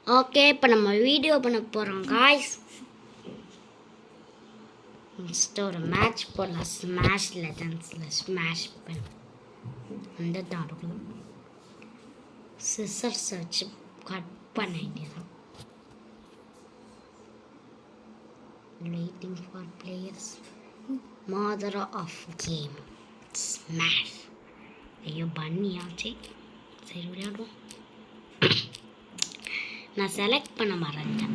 Okay, இப்போ நம்ம video பண்ண போகிறோம் காய்ஸ். ஃபஸ்ட்டு ஒரு மேட்ச் போடலாம். ஸ்மாஷ் லெஜண்ட்ஸில் ஸ்மாஷ் பண்ண அந்த தான் இருக்கும். சிசர்ஸ் வச்சு கட் பண்ண வேண்டியதான். Waiting for players. Mother of game smash. ஐயோ பண்ணியாச்சு. சரி விளையாடுவோம். நான் செலக்ட் பண்ண மறந்துட்டேன்.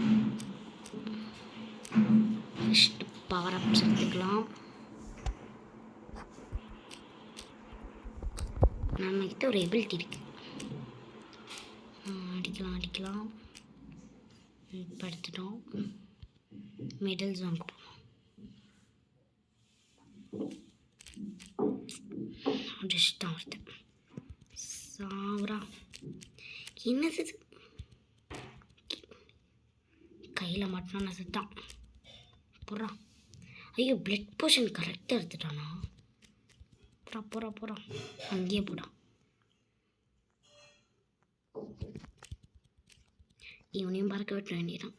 ஃபஸ்ட்டு பவர் அப்ஸ் எடுத்துக்கலாம். நம்மகிட்ட ஒரு எபிலிட்டி இருக்கு. அடிக்கலாம் இப்போ எடுத்துட்டோம். மிடில் ஜோனுக்கு போகலாம். அடிச்சுட்டான் ஒருத்தன். சாவரா என்னது கையில் மாட்டினா நான் செத்தான். போகிறான். ஐயோ பிளட் போஷன் கரெக்டாக எடுத்துட்டானா. போகிறான் அங்கேயே போடான். இவனையும் பறக்க விட்ட வேண்டியதான்.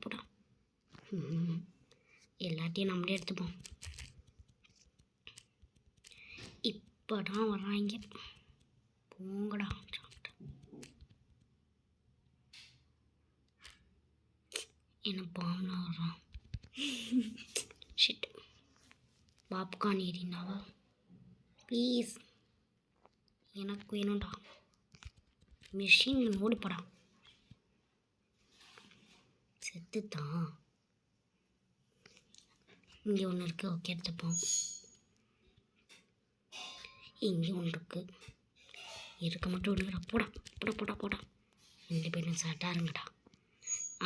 போடா எல்லாத்தையும் நம்மளே எடுத்துப்போம். இப்போதான் வர்றாங்க. போங்கடா. என்ன பாம்லாம் வர்றான். ஷிட். பாப்கார்ன் ஏறினாவா ப்ளீஸ். எனக்கு வேணும்டா. மிஷின் ஓடி போடா. செத்துத்தான். இங்கே ஒன்று இருக்குது. ஓகே எடுத்துப்போம். இங்கே ஒன்று இருக்குது. இருக்க மட்டும் விடுங்கடா. போடா. 2 பேரும் சட்டாருங்கடா.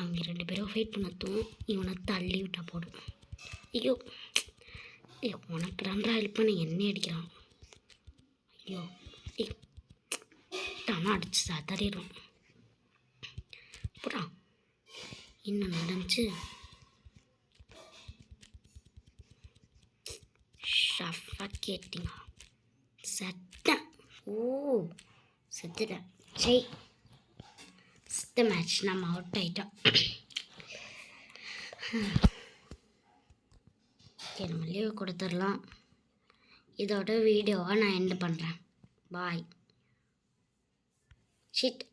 அவங்க 2 பேரும் ஃபைட் பண்ணத்தும் இவனை தள்ளி விட்டா போடும். ஐயோ உனக்கு 2 ஹெல்ப் பண்ண என்ன அடிக்கிறான். ஐயோ தானா அடிச்சு சாத்தாரிடும். போடா. இன்னும் நடந்துச்சு. சஃபகேட்டிங் சத்தம். செத்துட்டேன். இந்த மேட்ச் நம்ம அவுட் ஆகிட்டோம். நம்ம லீவ் கொடுத்துடலாம். இதோட வீடியோவை நான் எண்ட் பண்ணுறேன். பாய். ஷிட்.